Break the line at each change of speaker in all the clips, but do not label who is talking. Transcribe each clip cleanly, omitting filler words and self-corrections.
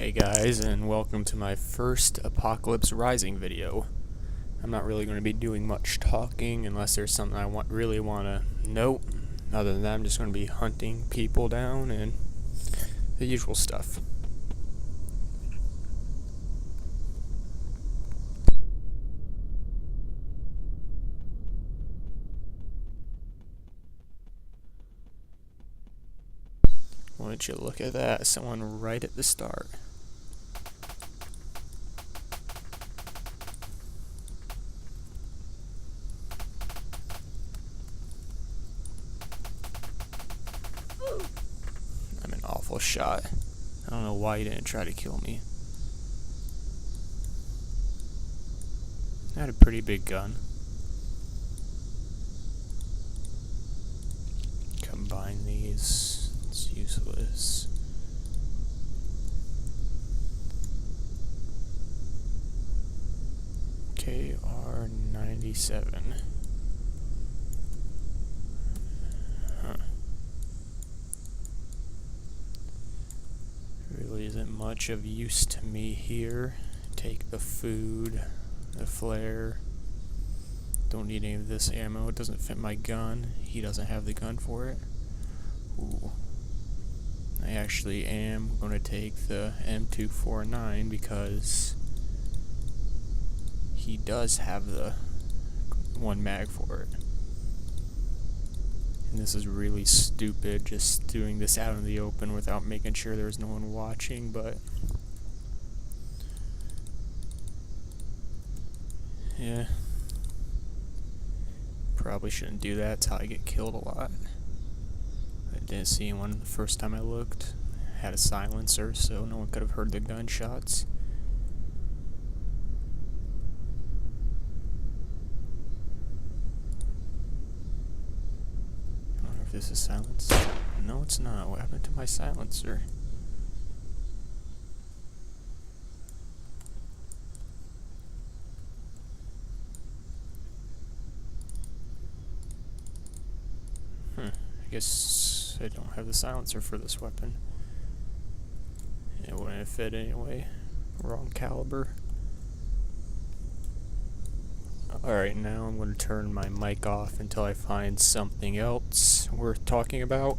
Hey guys, and welcome to my first Apocalypse Rising video. I'm not really going to be doing much talking unless there's something I really want to note. Other than that, I'm just going to be hunting people down and the usual stuff. Why don't you look at that? Someone right at the start. I'm an awful shot. I don't know why you didn't try to kill me. I had a pretty big gun. Combine these. It's useless. KR-97. Really isn't much of use to me here. Take the food, the flare. Don't need any of this ammo. It doesn't fit my gun. He doesn't have the gun for it. Ooh. I actually am going to take the M249 because he does have the one mag for it. And this is really stupid, just doing this out in the open without making sure there's no one watching, but yeah. Probably shouldn't do that, that's how I get killed a lot. I didn't see anyone the first time I looked. I had a silencer, so no one could have heard the gunshots. This is silenced. No, it's not. What happened to my silencer? I guess I don't have the silencer for this weapon. It wouldn't fit anyway. Wrong caliber. Alright, now I'm going to turn my mic off until I find something else worth talking about.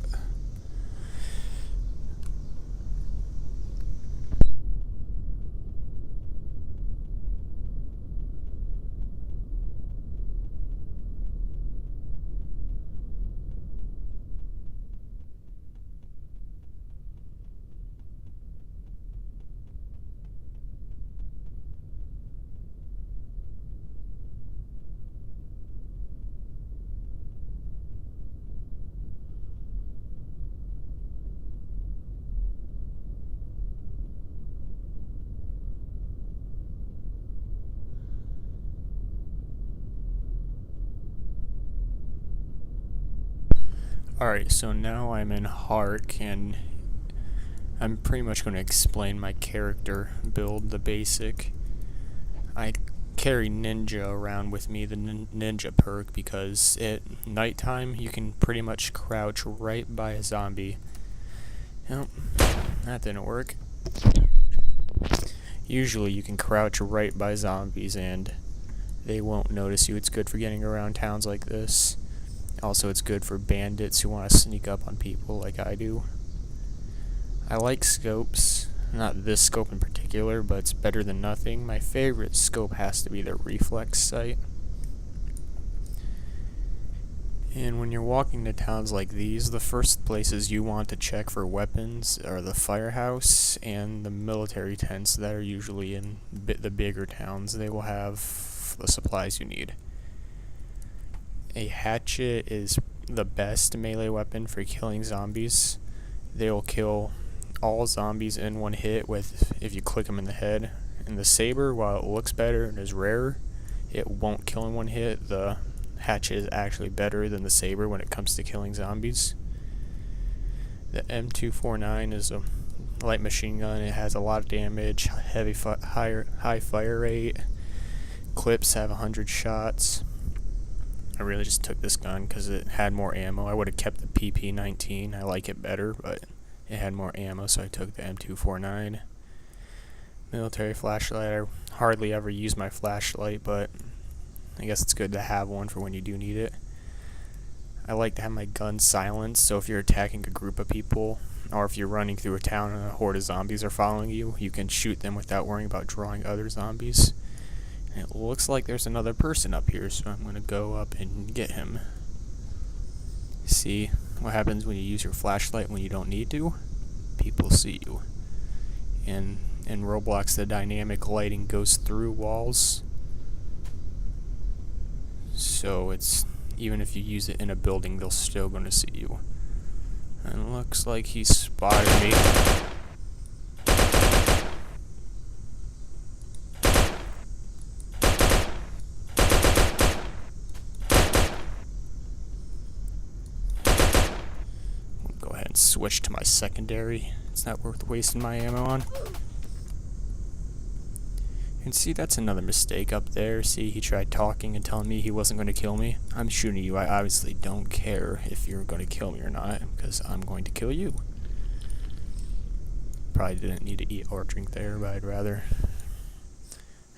Alright, so now I'm in Hark, and I'm pretty much going to explain my character build, the basic. I carry Ninja around with me, the Ninja perk, because at nighttime you can pretty much crouch right by a zombie. Nope, that didn't work. Usually you can crouch right by zombies and they won't notice you. It's good for getting around towns like this. Also, it's good for bandits who want to sneak up on people like I do. I like scopes. Not this scope in particular, but it's better than nothing. My favorite scope has to be the reflex sight. And when you're walking to towns like these, the first places you want to check for weapons are the firehouse and the military tents that are usually in the bigger towns. They will have the supplies you need. A hatchet is the best melee weapon for killing zombies. They will kill all zombies in one hit if you click them in the head. And the saber, while it looks better and is rarer, it won't kill in one hit. The hatchet is actually better than the saber when it comes to killing zombies. The M249 is a light machine gun. It has a lot of damage, high fire rate. Clips have 100 shots. I really just took this gun because it had more ammo. I would have kept the PP-19. I like it better, but it had more ammo, so I took the M249. Military flashlight. I hardly ever use my flashlight, but I guess it's good to have one for when you do need it. I like to have my gun silenced, so if you're attacking a group of people, or if you're running through a town and a horde of zombies are following you, you can shoot them without worrying about drawing other zombies. And it looks like there's another person up here, so I'm going to go up and get him. See what happens when you use your flashlight when you don't need to? People see you. In Roblox, the dynamic lighting goes through walls, so it's even if you use it in a building, they're still going to see you. And it looks like he spotted me. I'll go ahead and switch to my secondary. It's not worth wasting my ammo on. And see, that's another mistake up there. See, he tried talking and telling me he wasn't going to kill me. I'm shooting you. I obviously don't care if you're going to kill me or not, because I'm going to kill you. Probably didn't need to eat or drink there, but I'd rather.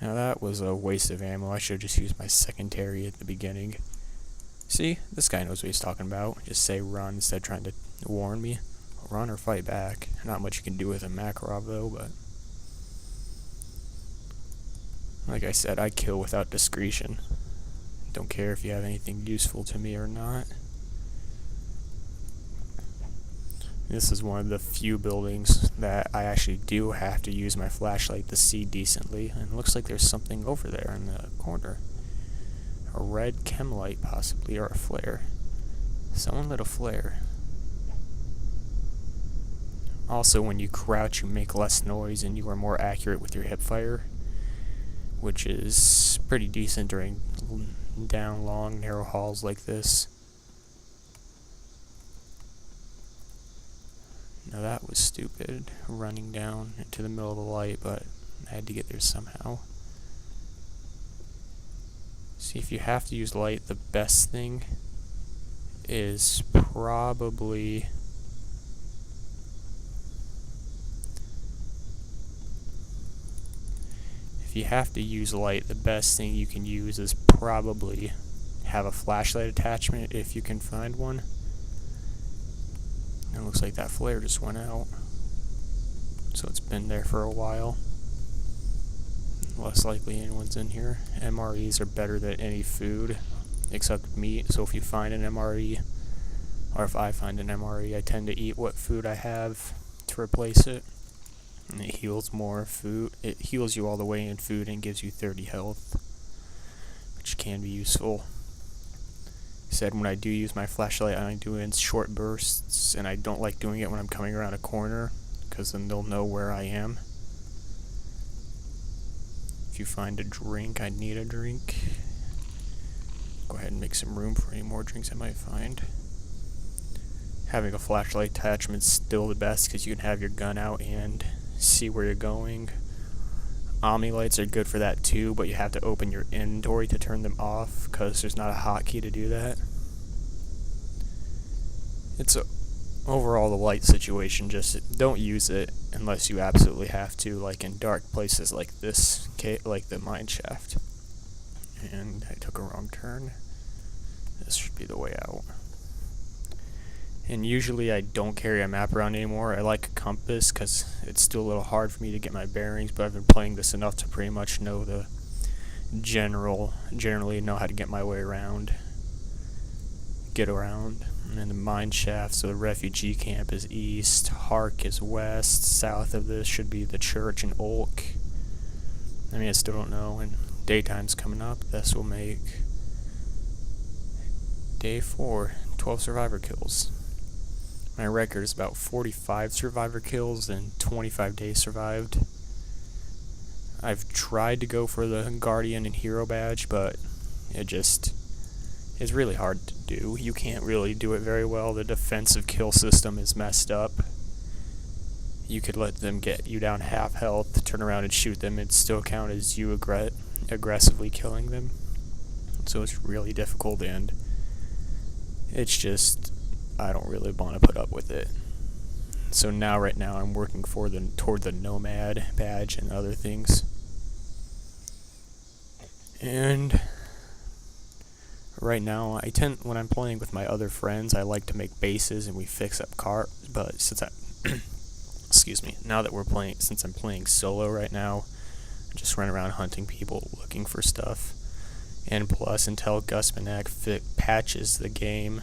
Now that was a waste of ammo. I should have just used my secondary at the beginning. See, this guy knows what he's talking about. Just say run instead of trying to warn me. Run or fight back. Not much you can do with a Makarov though, but like I said, I kill without discretion. Don't care if you have anything useful to me or not. This is one of the few buildings that I actually do have to use my flashlight to see decently. And it looks like there's something over there in the corner. A red chem light possibly, or a flare. Someone lit a flare. Also, when you crouch, you make less noise and you are more accurate with your hip fire, which is pretty decent during down long, narrow halls like this. Now that was stupid, running down into the middle of the light, but I had to get there somehow. See, if you have to use light, the best thing is probably if you have to use light, the best thing you can use is probably have a flashlight attachment if you can find one. It looks like that flare just went out, so it's been there for a while. Less likely anyone's in here. MREs are better than any food except meat, so if you find an MRE, or if I find an MRE, I tend to eat what food I have to replace it. And it heals more food. It heals you all the way in food and gives you 30 health, which can be useful. Said when I do use my flashlight, I do it in short bursts, and I don't like doing it when I'm coming around a corner, because then they'll know where I am. If you find a drink, I need a drink. Go ahead and make some room for any more drinks I might find. Having a flashlight attachment's still the best, because you can have your gun out and see where you're going. Omni lights are good for that too, but you have to open your inventory to turn them off, because there's not a hotkey to do that. It's overall the light situation, just don't use it unless you absolutely have to, like in dark places like this, like the mine shaft. And I took a wrong turn. This should be the way out. And usually I don't carry a map around anymore. I like a compass because it's still a little hard for me to get my bearings, but I've been playing this enough to pretty much know the generally know how to get my way around. Get around. And then the mine shaft, so the refugee camp is east, Hark is west, south of this should be the church and Olk. I mean, I still don't know, and daytime's coming up. This will make day 4, 12 survivor kills. My record is about 45 survivor kills and 25 days survived. I've tried to go for the Guardian and Hero badge, but it's really hard to do. You can't really do it very well. The defensive kill system is messed up. You could let them get you down half health, turn around and shoot them, and still count as you aggressively killing them. So it's really difficult, and it's just I don't really want to put up with it. So right now I'm working toward the nomad badge and other things. And right now when I'm playing with my other friends, I like to make bases and we fix up cars, but since excuse me, since I'm playing solo right now, I just run around hunting people, looking for stuff. And plus, until Gus Manak patches the game,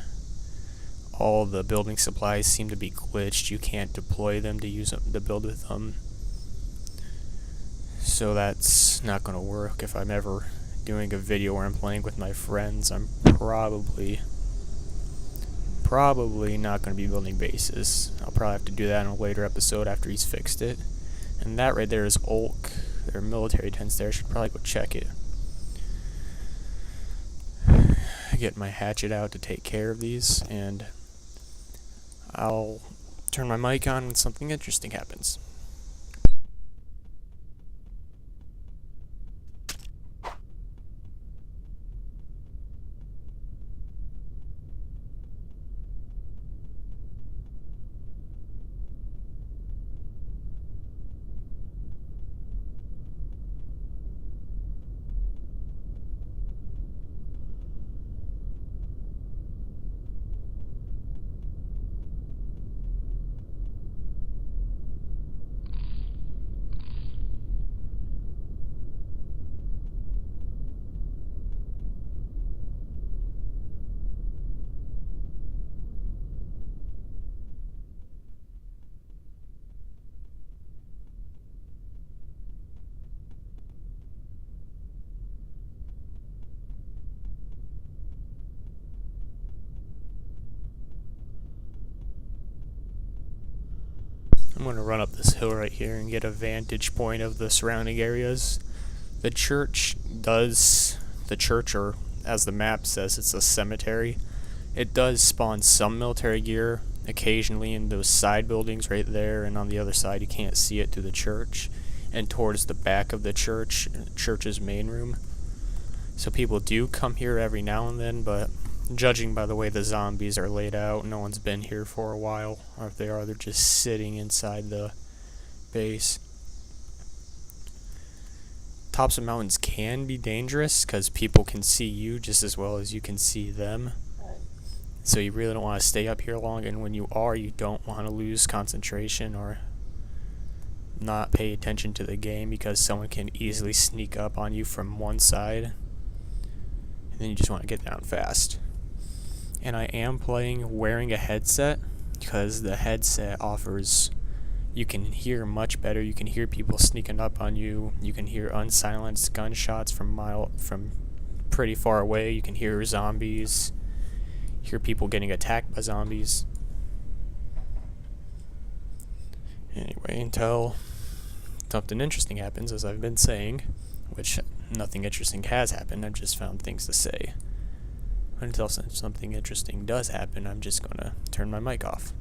all the building supplies seem to be glitched. You can't deploy them to build with them. So that's not going to work. If I'm ever doing a video where I'm playing with my friends, I'm probably not going to be building bases. I'll probably have to do that in a later episode after he's fixed it. And that right there is Olk. There are military tents there. I should probably go check it. Get my hatchet out to take care of these, and I'll turn my mic on when something interesting happens. I'm going to run up this hill right here and get a vantage point of the surrounding areas. The church, or as the map says, it's a cemetery. It does spawn some military gear occasionally in those side buildings right there, and on the other side you can't see it through the church, and towards the back of the church's main room. So people do come here every now and then, but judging by the way the zombies are laid out, no one's been here for a while, or if they are, they're just sitting inside the base. Tops of mountains can be dangerous because people can see you just as well as you can see them. So you really don't want to stay up here long, and when you are, you don't want to lose concentration or not pay attention to the game, because someone can easily sneak up on you from one side, and then you just want to get down fast. And I am playing wearing a headset, because the headset you can hear much better. You can hear people sneaking up on you. You can hear unsilenced gunshots from pretty far away. You can hear zombies. Hear people getting attacked by zombies. Anyway, until something interesting happens, as I've been saying, which nothing interesting has happened. I've just found things to say. Until something interesting does happen, I'm just going to turn my mic off.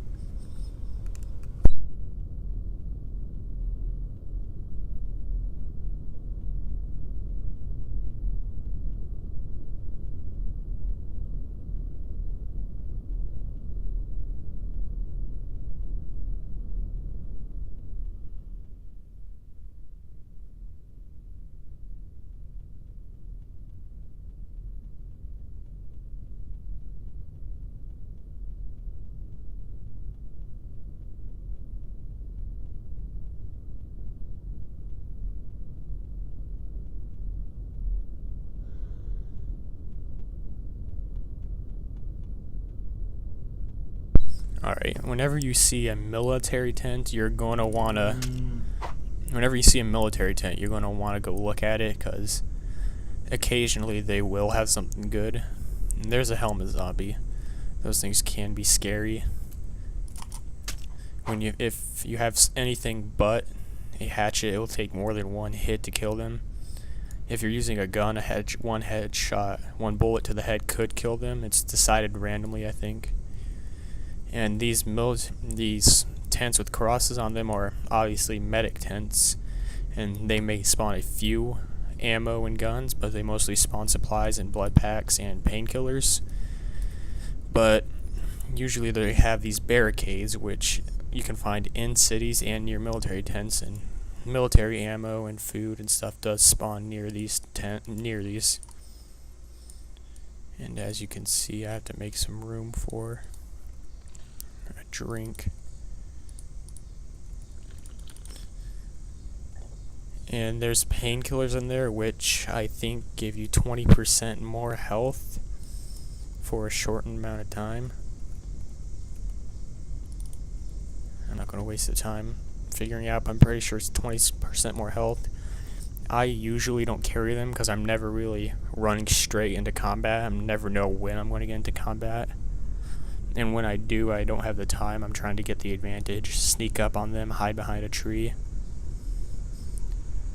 Alright, whenever you see a military tent, you're going to want to... Whenever you see a military tent, you're going to want to go look at it, because occasionally they will have something good. And there's a helmet zombie. Those things can be scary. If you have anything but a hatchet, it will take more than one hit to kill them. If you're using a gun, one bullet to the head could kill them. It's decided randomly, I think. And these tents with crosses on them are obviously medic tents, and they may spawn a few ammo and guns, but they mostly spawn supplies and blood packs and painkillers. But usually they have these barricades, which you can find in cities and near military tents, and military ammo and food and stuff does spawn near these And as you can see, I have to make some room for a drink. And there's painkillers in there, which I think give you 20% more health for a shortened amount of time. I'm not going to waste the time figuring out, but I'm pretty sure it's 20% more health. I usually don't carry them because I'm never really running straight into combat. I never know when I'm going to get into combat. And when I do, I don't have the time. I'm trying to get the advantage, sneak up on them, hide behind a tree.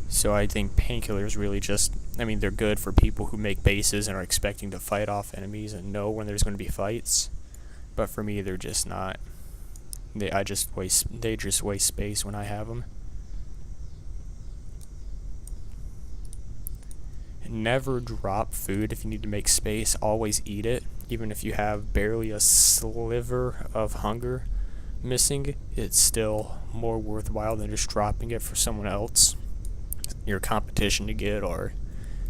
So I think painkillers really just, they're good for people who make bases and are expecting to fight off enemies and know when there's going to be fights. But for me, they're just not. They just waste space when I have them. Never drop food if you need to make space. Always eat it, even if you have barely a sliver of hunger missing. It's still more worthwhile than just dropping it for someone else, your competition to get, or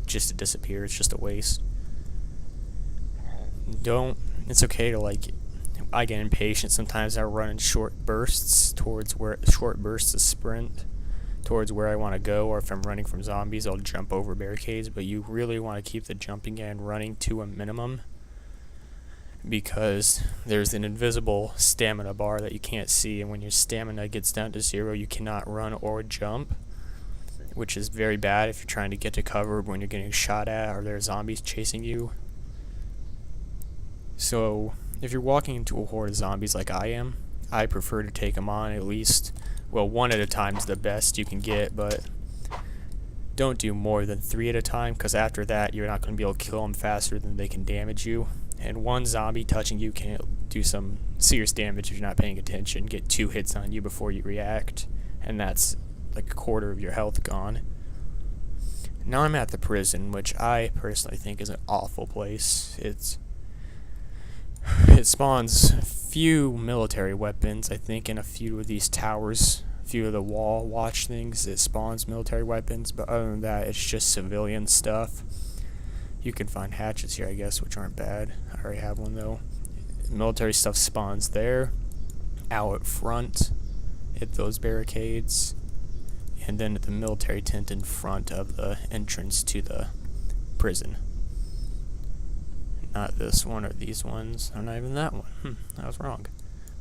just to disappear. It's just a waste. It's okay to I get impatient sometimes. I run in short bursts to sprint towards where I want to go, or if I'm running from zombies, I'll jump over barricades. But you really want to keep the jumping and running to a minimum, because there's an invisible stamina bar that you can't see, and when your stamina gets down to 0, you cannot run or jump, which is very bad if you're trying to get to cover when you're getting shot at or there are zombies chasing you. So if you're walking into a horde of zombies like I am, I prefer to take them on at least, one at a time is the best you can get, but don't do more than 3 at a time, because after that you're not going to be able to kill them faster than they can damage you. And one zombie touching you can do some serious damage if you're not paying attention, get 2 hits on you before you react, and that's like a quarter of your health gone. Now I'm at the prison, which I personally think is an awful place. It spawns a few military weapons, I think, in a few of these towers, a few of the wall watch things. It spawns military weapons, but other than that, it's just civilian stuff. You can find hatchets here, I guess, which aren't bad. I already have one, though. Military stuff spawns there, out front, at those barricades, and then at the military tent in front of the entrance to the prison. Not this one or these ones. Oh, not even that one. I was wrong.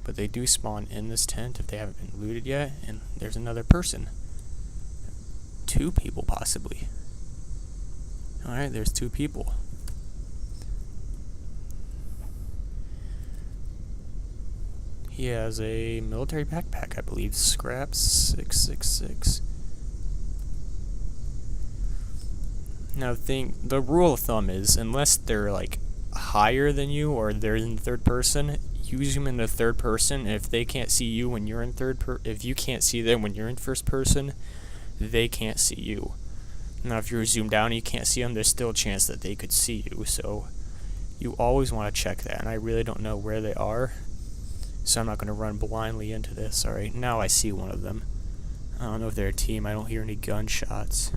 But they do spawn in this tent if they haven't been looted yet, and there's another person. 2 people, possibly. Alright, there's 2 people. He has a military backpack, I believe. Scraps 666. Now the rule of thumb is, unless they're higher than you or they're in third person, use them in the third person. If they can't see you when you're in if you can't see them when you're in first person, they can't see you. Now if you're zoomed down and you can't see them, there's still a chance that they could see you, so you always want to check that, and I really don't know where they are, so I'm not going to run blindly into this. Alright, now I see one of them. I don't know if they're a team. I don't hear any gunshots.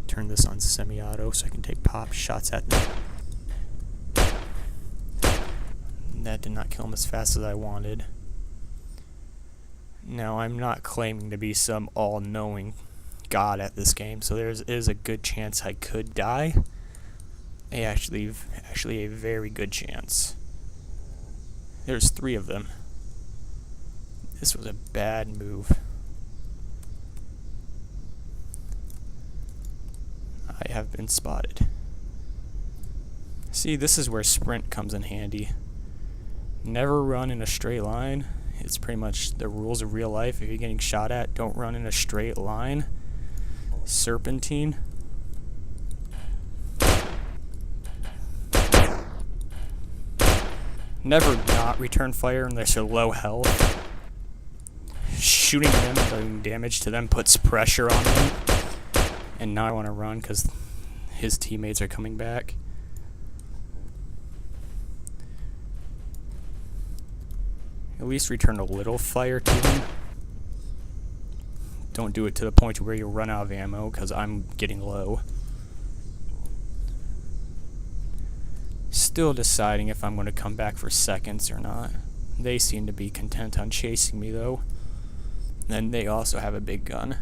Turn this on semi-auto so I can take pop shots at them. That did not kill him as fast as I wanted. Now, I'm not claiming to be some all-knowing god at this game, so there is a good chance I could die. Actually a very good chance. There's 3 of them. This was a bad move. I have been spotted. See, this is where sprint comes in handy. Never run in a straight line. It's pretty much the rules of real life. If you're getting shot at, don't run in a straight line. Serpentine. Never not return fire unless you're low health. Shooting them and doing damage to them puts pressure on them. And now I want to run because his teammates are coming back.
At least return a little fire to them. Don't do it to the point where you run out of ammo, because I'm getting low. Still deciding if I'm going to come back for seconds or not. They seem to be content on chasing me though. And they also have a big gun.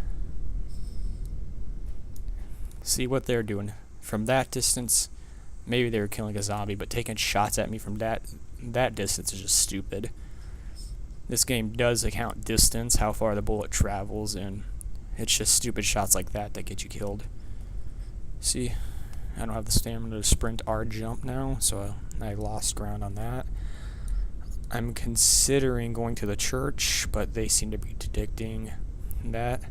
See what they're doing. From that distance, maybe they were killing a zombie, but taking shots at me from that distance is just stupid. This game does account distance, how far the bullet travels, and it's just stupid shots like that that get you killed. See, I don't have the stamina to sprint or jump now, so I lost ground on that. I'm considering going to the church, but they seem to be predicting that.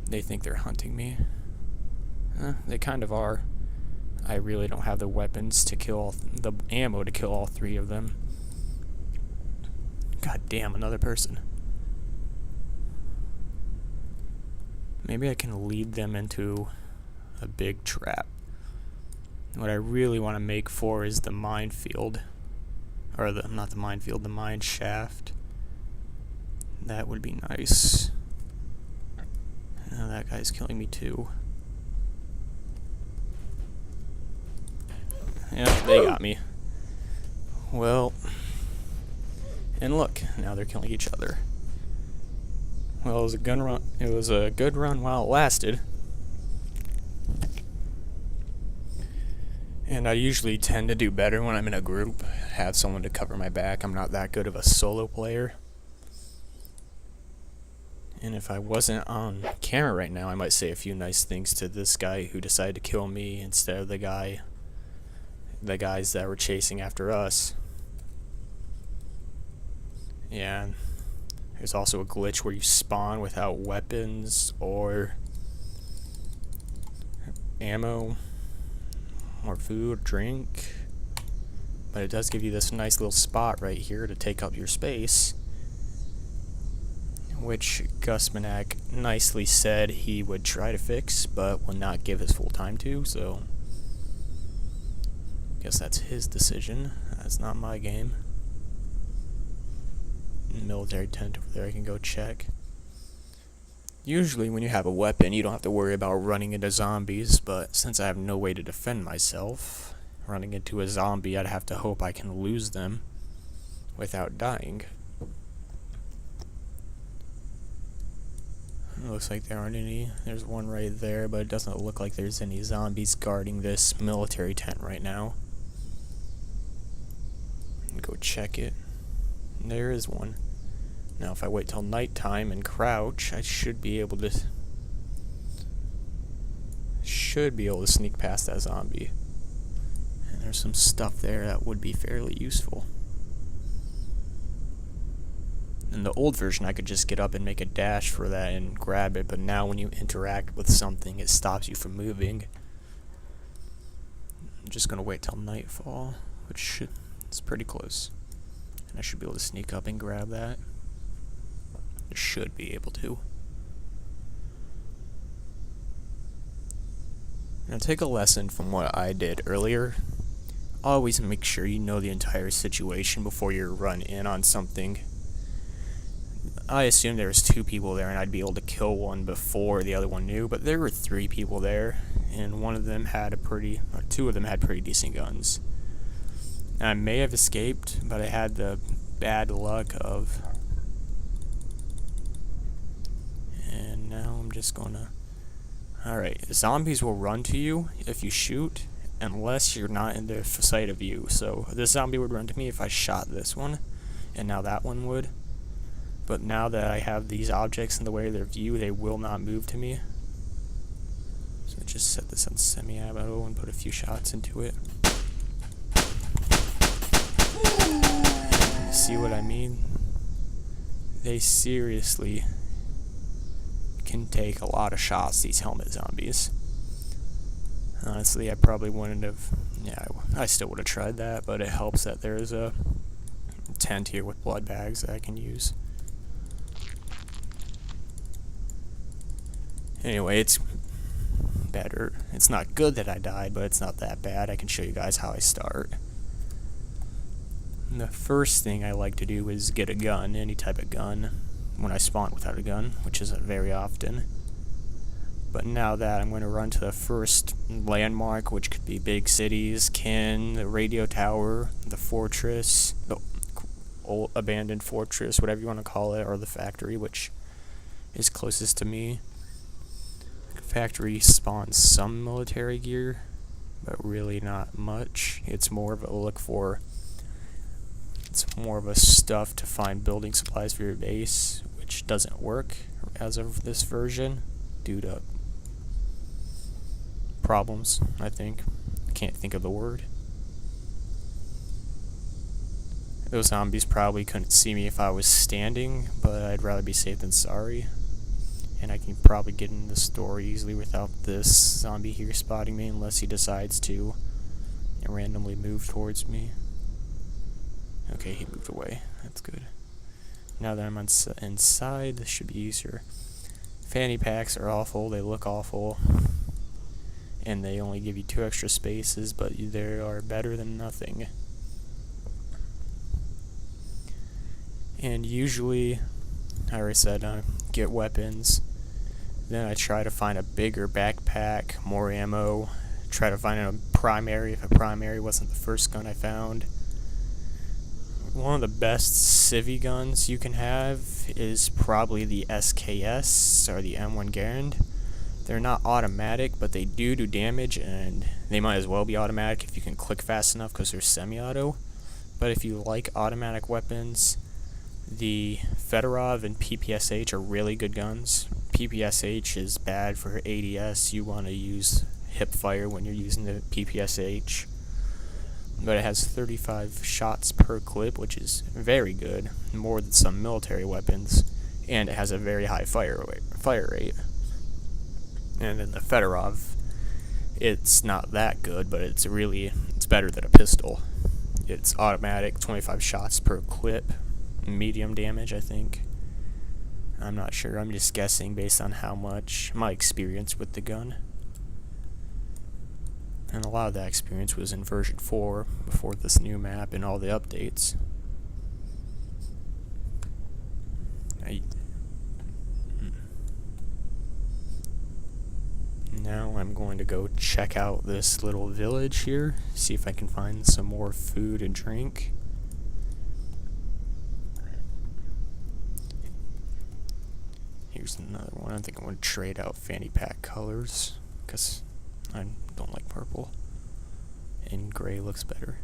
They think they're hunting me. They kind of are. I really don't have the weapons to kill, the ammo to kill all three of them. God damn, another person. Maybe I can lead them into a big trap. What I really want to make for is the minefield. Or not the minefield, the mine shaft. That would be nice. Oh, that guy's killing me too. Yeah, they got me. Well, and look, now they're killing each other. Well, it was a gun run. It was a good run while it lasted. And I usually tend to do better when I'm in a group, have someone to cover my back. I'm not that good of a solo player. And if I wasn't on camera right now, I might say a few nice things to this guy who decided to kill me instead of the guys that were chasing after us. Yeah, and there's also a glitch where you spawn without weapons or ammo or food, drink, but it does give you this nice little spot right here to take up your space, which Gus Manak nicely said he would try to fix, but will not give his full time to, so guess that's his decision. That's not my game. Military tent over there I can go check. Usually when you have a weapon, you don't have to worry about running into zombies, but since I have no way to defend myself, running into a zombie, I'd have to hope I can lose them without dying. It looks like there aren't any. There's one right there, but it doesn't look like there's any zombies guarding this military tent right now. Go check it. There is one. Now if I wait till nighttime and crouch, I should be able to sneak past that zombie. And there's some stuff there that would be fairly useful. In the old version I could just get up and make a dash for that and grab it, but now when you interact with something it stops you from moving. I'm just gonna wait till nightfall, which it's pretty close. And I should be able to sneak up and grab that. I should be able to. Now take a lesson from what I did earlier. Always make sure you know the entire situation before you run in on something. I assumed there was 2 people there and I'd be able to kill one before the other one knew, but there were 3 people there, and 2 of them had pretty decent guns. I may have escaped, but I had the bad luck of... And now I'm just gonna... Alright, zombies will run to you if you shoot, unless you're not in their sight of you. So this zombie would run to me if I shot this one, and now that one would. But now that I have these objects in the way of their view, they will not move to me. So I just set this on semi-ammo and put a few shots into it. See what I mean? They seriously can take a lot of shots, these helmet zombies. Honestly, I probably wouldn't have... Yeah, I still would have tried that, but it helps that there's a tent here with blood bags that I can use. Anyway, it's better. It's not good that I died, but it's not that bad. I can show you guys how I start.
The first thing I like to do is get a gun, any type of gun, when I spawn without a gun, which isn't very often. But now that I'm going to run to the first landmark, which could be big cities, the radio tower, the fortress, the old abandoned fortress, whatever you want to call it, or the factory, which is closest to me. The factory spawns some military gear, but really not much. It's more of a stuff to find building supplies for your base, which doesn't work as of this version due to problems, I think. I can't think of the word. Those zombies probably couldn't see me if I was standing, but I'd rather be safe than sorry. And I can probably get in the store easily without this zombie here spotting me, unless he decides to randomly move towards me. Okay, he moved away. That's good. Now that I'm inside, this should be easier. Fanny packs are awful. They look awful. And they only give you 2 extra spaces, but they are better than nothing. And usually, I already said, I get weapons. Then I try to find a bigger backpack, more ammo. Try to find a primary if a primary wasn't the first gun I found. One of the best civvy guns you can have is probably the SKS or the M1 Garand. They're not automatic, but they do damage, and they might as well be automatic if you can click fast enough because they're semi-auto. But if you like automatic weapons, the Fedorov and PPSH are really good guns. PPSH is bad for ADS. You want to use hip fire when you're using the PPSH. But it has 35 shots per clip, which is very good, more than some military weapons, and it has a very high fire rate. And then the Fedorov, it's not that good, but it's better than a pistol. It's automatic, 25 shots per clip, medium damage, I think. I'm not sure, I'm just guessing based on how much my experience with the gun. And a lot of that experience was in version 4, before this new map and all the updates. Now I'm going to go check out this little village here, see if I can find some more food and drink. Here's another one. I think I'm going to trade out fanny pack colors, because I don't like purple, and gray looks better.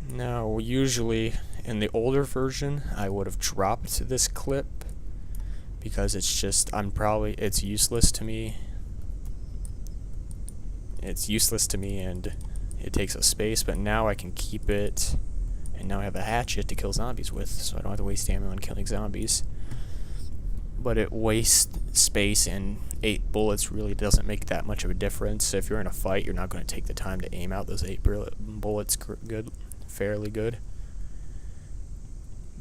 Now, usually in the older version, I would have dropped this clip because it's useless to me. It's useless to me and it takes up space, but now I can keep it, and now I have a hatchet to kill zombies with, so I don't have to waste ammo on killing zombies. But it wastes space, and 8 bullets really doesn't make that much of a difference. So if you're in a fight, you're not going to take the time to aim out those 8 bullets fairly good.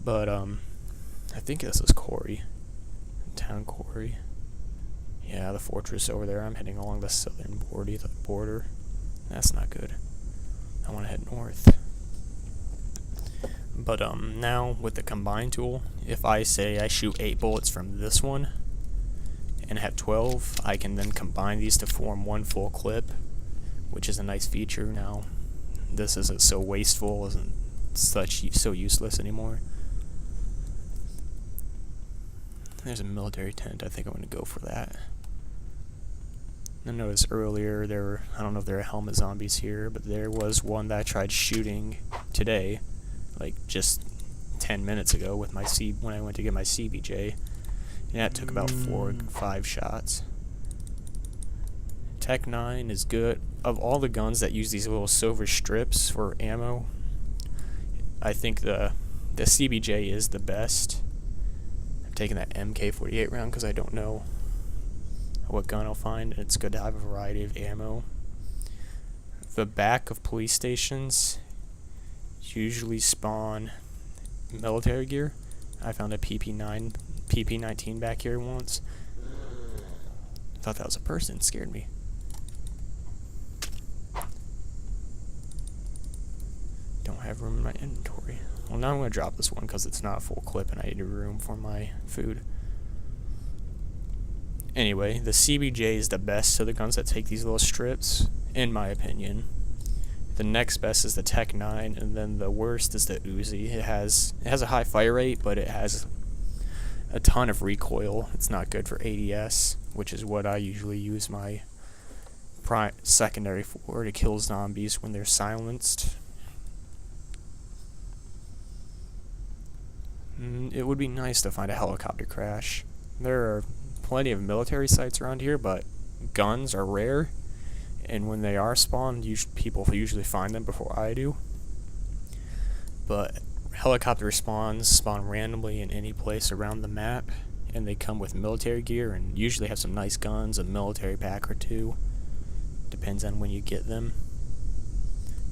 But I think this is Quarry, town Quarry. Yeah, the fortress over there. I'm heading along the southern border. That's not good. I want to head north. But now with the combine tool, if I say I shoot 8 bullets from this one and have 12, I can then combine these to form one full clip, which is a nice feature now. This isn't so wasteful, isn't so useless anymore. There's a military tent. I think I'm going to go for that. I noticed earlier I don't know if there are helmet zombies here, but there was one that I tried shooting today, like just 10 minutes ago with when I went to get my CBJ, and that took about 4 or 5 shots. Tech 9 is good. Of all the guns that use these little silver strips for ammo, I think the CBJ is the best. I'm taking that MK48 round because I don't know what gun I'll find, and it's good to have a variety of ammo. The back of police stations usually spawn military gear. I found a PP19 back here once. I thought that was a person. It scared me. Don't have room in my inventory. Well, now I'm going to drop this one because it's not a full clip and I need room for my food. Anyway, the CBJ is the best of the guns that take these little strips, in my opinion. The next best is the Tech 9, and then the worst is the Uzi. It has a high fire rate, but it has a ton of recoil. It's not good for ADS, which is what I usually use my secondary for, to kill zombies when they're silenced. It would be nice to find a helicopter crash. There are plenty of military sites around here, but guns are rare, and when they are spawned, people usually find them before I do. But helicopter spawns spawn randomly in any place around the map, and they come with military gear and usually have some nice guns, a military pack or two. Depends on when you get them.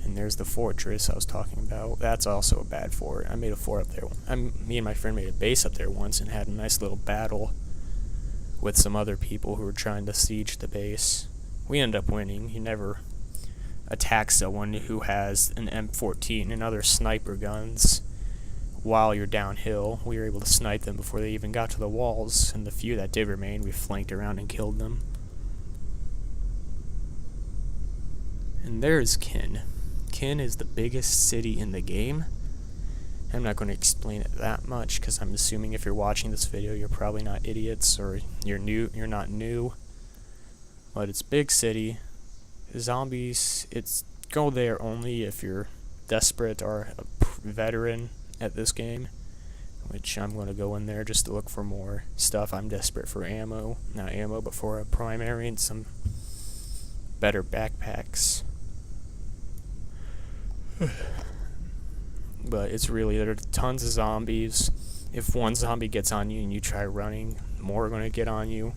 And there's the fortress I was talking about. That's also a bad fort. I made a fort up there. Me and my friend made a base up there once and had a nice little battle with some other people who were trying to siege the base. We ended up winning. You never attack someone who has an M14 and other sniper guns while you're downhill. We were able to snipe them before they even got to the walls, and the few that did remain, we flanked around and killed them. And there's Kin. Kin is the biggest city in the game. I'm not going to explain it that much because I'm assuming if you're watching this video, you're probably not idiots, or you're not new. But it's big city. Zombies, go there only if you're desperate or a veteran at this game, which I'm going to go in there just to look for more stuff. I'm desperate for ammo, not ammo, but for a primary and some better backpacks. But it's really, there are tons of zombies. If one zombie gets on you and you try running, more are going to get on you.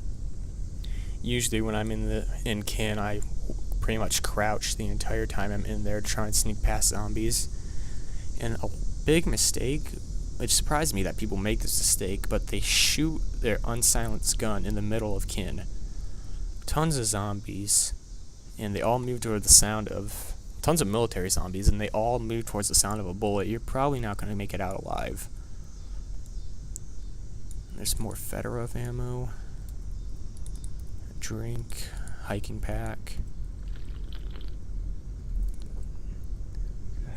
Usually when I'm in Kin, I pretty much crouch the entire time I'm in there trying to sneak past zombies. And a big mistake, which surprised me that people make this mistake, but they shoot their unsilenced gun in the middle of Kin. Tons of zombies, and they all move toward the sound of tons of military zombies, and they all move towards the sound of a bullet. You're probably not going to make it out alive. There's more Fedorov ammo, a drink, hiking pack.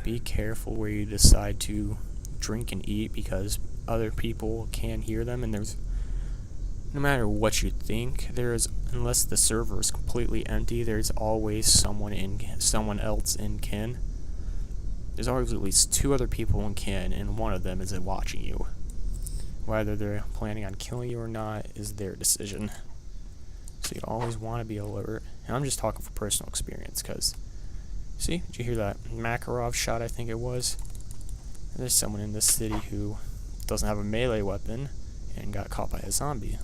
Be careful where you decide to drink and eat, because other people can hear them, and there's, no matter what you think, unless the server is completely empty, there's always someone else in Kin. There's always at least 2 other people in Kin, and one of them is watching you. Whether they're planning on killing you or not is their decision. So you always want to be alert. And I'm just talking for personal experience, because, see, did you hear that Makarov shot, I think it was? There's someone in this city who doesn't have a melee weapon and got caught by a zombie.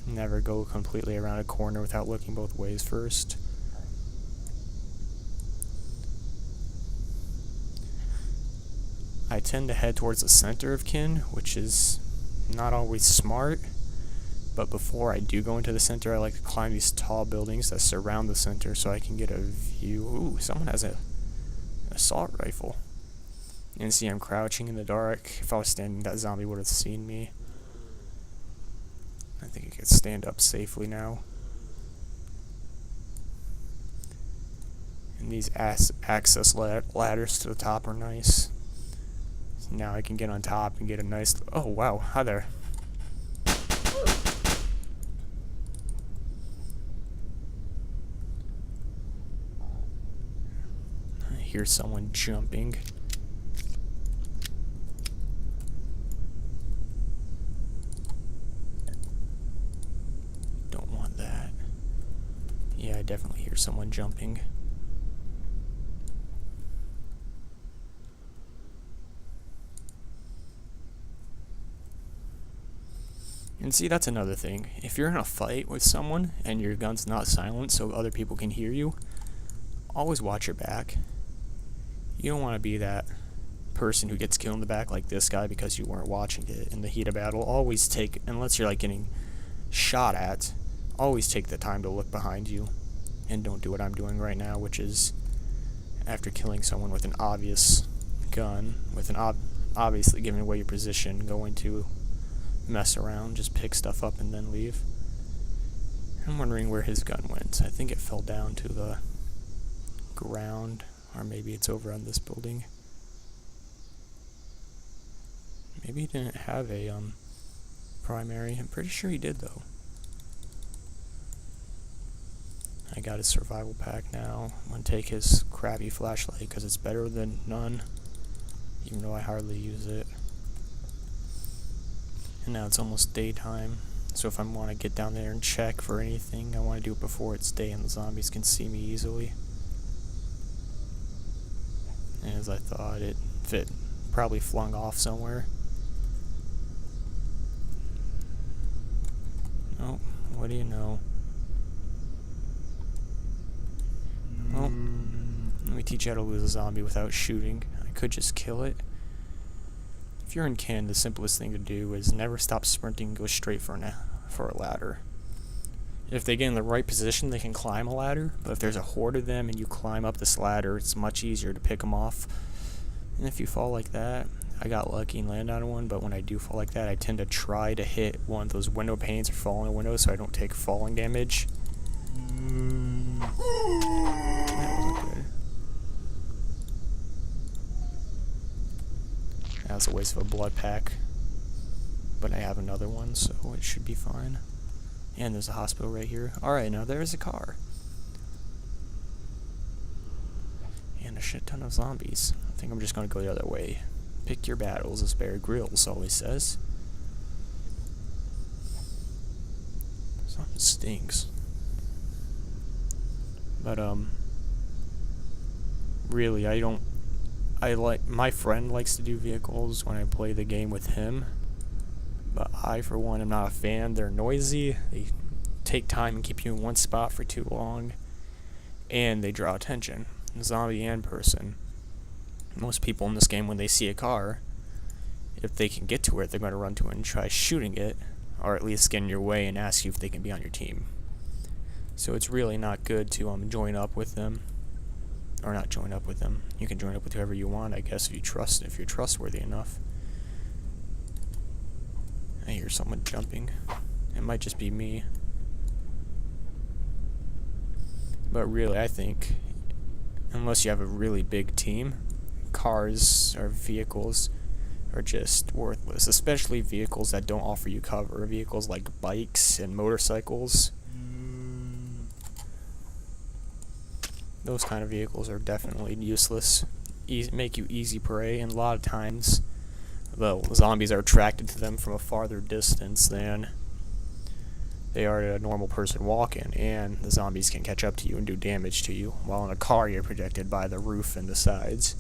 Never go completely around a corner without looking both ways first. I tend to head towards the center of Kin, which is not always smart, but before I do go into the center, I like to climb these tall buildings that surround the center so I can get a view. Ooh, someone has an assault rifle. And see, I'm crouching in the dark. If I was standing, that zombie would have seen me. I think I can stand up safely now. And these access ladders to the top are nice. So now I can get on top and get a nice... Oh, wow. Hi there. I hear someone jumping. Don't want that. Yeah, I definitely hear someone jumping. And see, that's another thing. If you're in a fight with someone and your gun's not silent so other people can hear you, always watch your back. You don't want to be that person who gets killed in the back like this guy because you weren't watching it in the heat of battle. Always take, unless you're like getting shot at, always take the time to look behind you and don't do what I'm doing right now, which is
after killing someone with an obvious gun, with an obviously giving away your position, going to mess around, just pick stuff up and then leave. I'm wondering where his gun went. I think it fell down to the ground, or maybe it's over on this building. Maybe he didn't have a primary. I'm pretty sure he did though. I got his survival pack now. I'm gonna take his crappy flashlight because it's better than none, even though I hardly use it. And now it's almost daytime, so if I want to get down there and check for anything, I want to do it before it's day and the zombies can see me easily. As I thought, it probably flung off somewhere. Oh, what do you know? Oh, let me teach you how to lose a zombie without shooting. I could just kill it. If you're in Ken, the simplest thing to do is never stop sprinting and go straight for a ladder. If they get in the right position, they can climb a ladder, but if there's a horde of them and you climb up this ladder, it's much easier to pick them off. And if you fall like that, I got lucky and landed on one, but when I do fall like that, I tend to try to hit one of those window panes or fall in a window so I don't take falling damage. That wasn't good. That was a waste of a blood pack, but I have another one, so it should be fine. And there's a hospital right here. Alright, now there's a car. And a shit ton of zombies. I think I'm just gonna go the other way. Pick your battles, as Bear Grylls always says. Something stinks. But, really, my friend likes to do vehicles when I play the game with him. But I, for one, am not a fan. They're noisy, they take time and keep you in one spot for too long, and they draw attention, zombie and person. Most people in this game, when they see a car, if they can get to it, they're going to run to it and try shooting it, or at least get in your way and ask you if they can be on your team. So it's really not good to join up with them, or not join up with them. You can join up with whoever you want, I guess, if you're trustworthy enough. I hear someone jumping. It might just be me. But really, I think, unless you have a really big team, cars or vehicles are just worthless. Especially vehicles that don't offer you cover. Vehicles like bikes and motorcycles. Those kind of vehicles are definitely useless. Make you easy prey, and a lot of times the zombies are attracted to them from a farther distance than they are to a normal person walking, and the zombies can catch up to you and do damage to you, while in a car you're protected by the roof and the sides.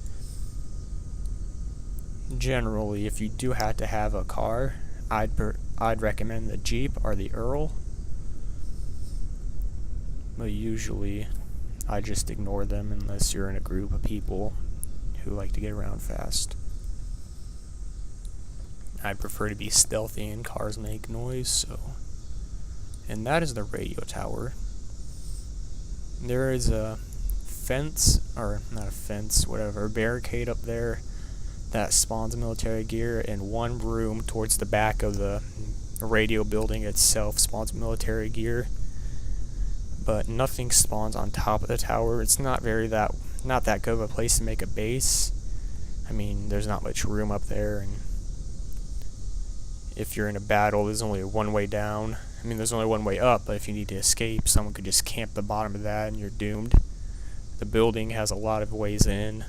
Generally, if you do have to have a car, I'd recommend the Jeep or the Earl, but usually I just ignore them unless you're in a group of people who like to get around fast. I prefer to be stealthy and cars make noise, so. And that is the radio tower. There is a fence, or not a fence, whatever, a barricade up there that spawns military gear, and one room towards the back of the radio building itself spawns military gear. But nothing spawns on top of the tower. It's not that good of a place to make a base. I mean, there's not much room up there, and if you're in a battle, there's only one way down. I mean, there's only one way up, but if you need to escape, someone could just camp the bottom of that and you're doomed. The building has a lot of ways in.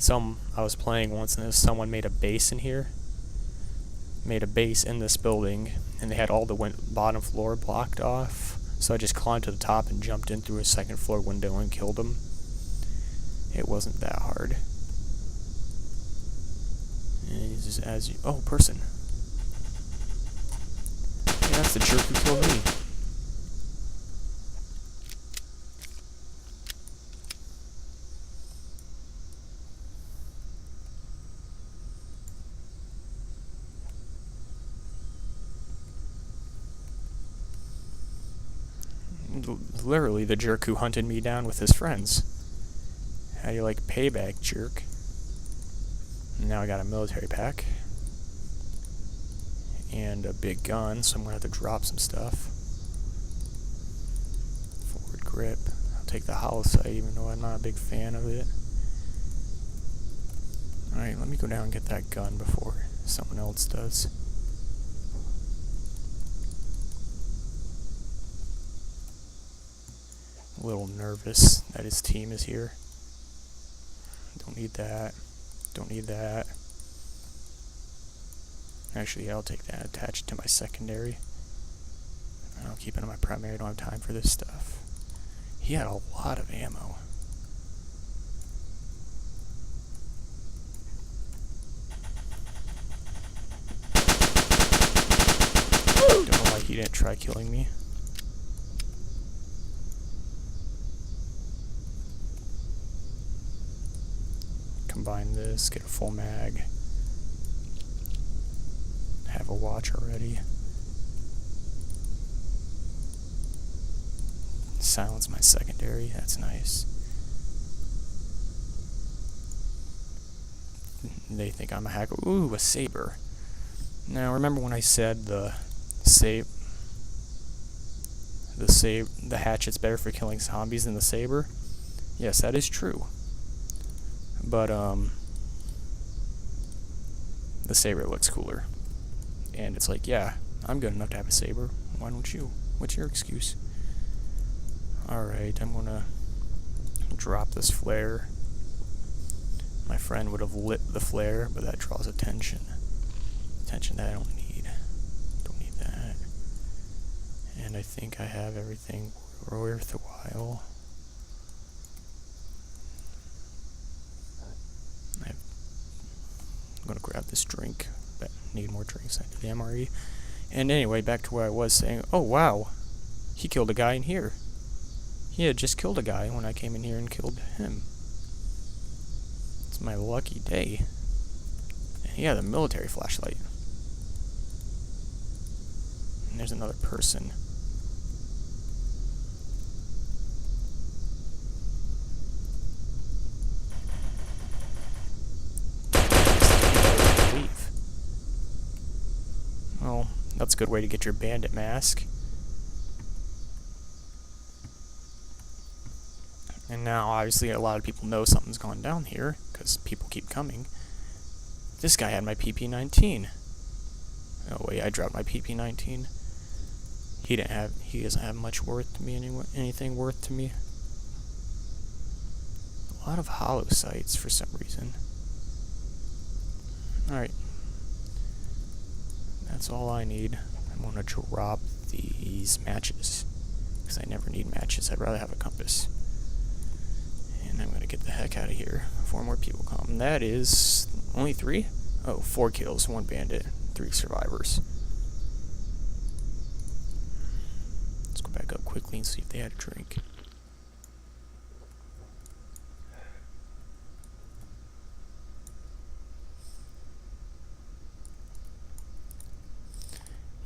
I was playing once and someone made a base in here. Made a base in this building, and they had all the bottom floor blocked off. So I just climbed to the top and jumped in through a second floor window and killed him. It wasn't that hard. And it's just oh, person. Yeah, that's the jerk who killed me. Literally the jerk who hunted me down with his friends.
How do you like payback, jerk? Now I got a military pack. And a big gun, so I'm gonna have to drop some stuff. Forward grip. I'll take the hollow sight, even though I'm not a big fan of it. Alright, let me go down and get that gun before someone else does. A little nervous that his team is here. Don't need that. Don't need that. Actually, yeah, I'll take that, attach it to my secondary. And I'll keep it on my primary, I don't have time for this stuff. He had a lot of ammo. Don't know why he didn't try killing me. Combine this, get a full mag. Have a watch already. Silence my secondary, that's nice. They think I'm a hacker. Ooh, a saber. Now remember when I said the hatchet's better for killing zombies than the saber? Yes, that is true. But the saber looks cooler. And it's like, yeah, I'm good enough to have a saber. Why don't you? What's your excuse? Alright, I'm gonna drop this flare. My friend would have lit the flare, but that draws attention. Attention that I don't need. Don't need that. And I think I have everything worthwhile. I'm gonna grab this drink. But need more drinks. I did the MRE. And anyway, back to where I was saying. Oh wow, he killed a guy in here. He had just killed a guy when I came in here and killed him. It's my lucky day. And he had a military flashlight. And there's another person. Well, that's a good way to get your bandit mask. And now, obviously, a lot of people know something's gone down here, because people keep coming. This guy had my PP-19. Oh wait, I dropped my PP-19. He doesn't have much worth to me, anything worth to me. A lot of hollow sights for some reason. Alright. That's all I need. I'm gonna drop these matches, because I never need matches. I'd rather have a compass. And I'm gonna get the heck out of here before more people come. That is only 3? Oh, 4 kills, 1 bandit, 3 survivors. Let's go back up quickly and see if they had a drink.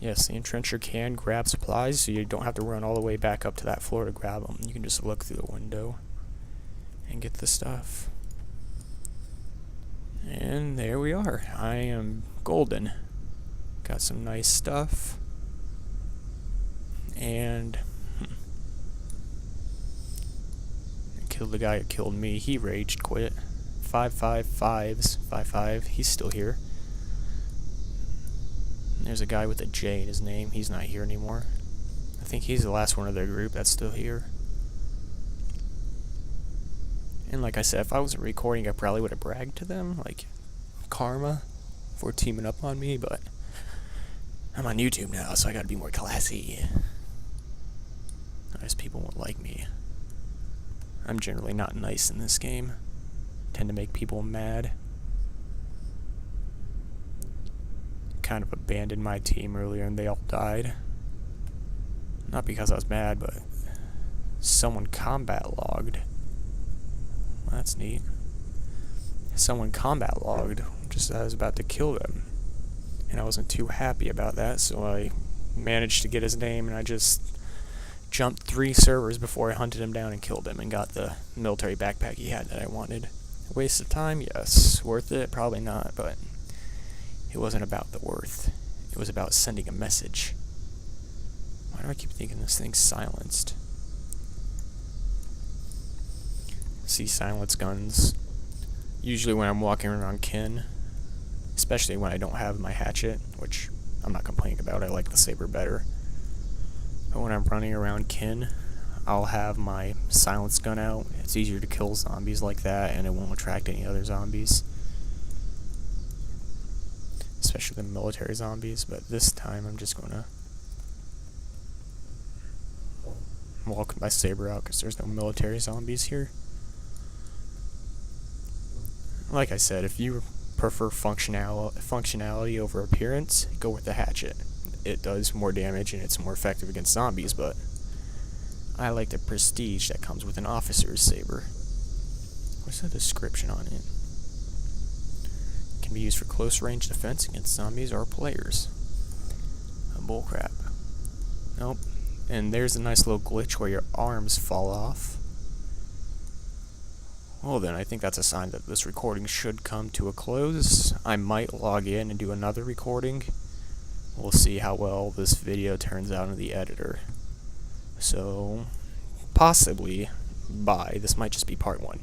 Yes, the entrencher can grab supplies, so you don't have to run all the way back up to that floor to grab them. You can just look through the window and get the stuff. And there we are. I am golden. Got some nice stuff. And I killed the guy who killed me. He raged quit. 555s. 5-5. He's still here. There's a guy with a J in his name. He's not here anymore. I think he's the last one of their group that's still here. And like I said, if I wasn't recording, I probably would have bragged to them, like, karma for teaming up on me, but I'm on YouTube now, so I gotta be more classy. Otherwise people won't like me. I'm generally not nice in this game. Tend to make people mad. Kind of abandoned my team earlier and they all died. Not because I was mad, but someone combat logged. Well, that's neat. Someone combat logged just as I was about to kill them. And I wasn't too happy about that, so I managed to get his name and I just jumped 3 servers before I hunted him down and killed him and got the military backpack he had that I wanted. Waste of time? Yes. Worth it? Probably not, but it wasn't about the worth. It was about sending a message. Why do I keep thinking this thing's silenced? See silence guns. Usually when I'm walking around kin, especially when I don't have my hatchet, which I'm not complaining about, I like the saber better. But when I'm running around kin, I'll have my silence gun out. It's easier to kill zombies like that, and it won't attract any other zombies. Especially the military zombies, but this time I'm just gonna walk my saber out because there's no military zombies here. Like I said, if you prefer functionality over appearance, go with the hatchet. It does more damage and it's more effective against zombies, but I like the prestige that comes with an officer's saber. What's the description on it? Can be used for close range defense against zombies or players. Bullcrap. Nope. And there's a nice little glitch where your arms fall off. Well then, I think that's a sign that this recording should come to a close. I might log in and do another recording. We'll see how well this video turns out in the editor. So, possibly, bye. This might just be part 1.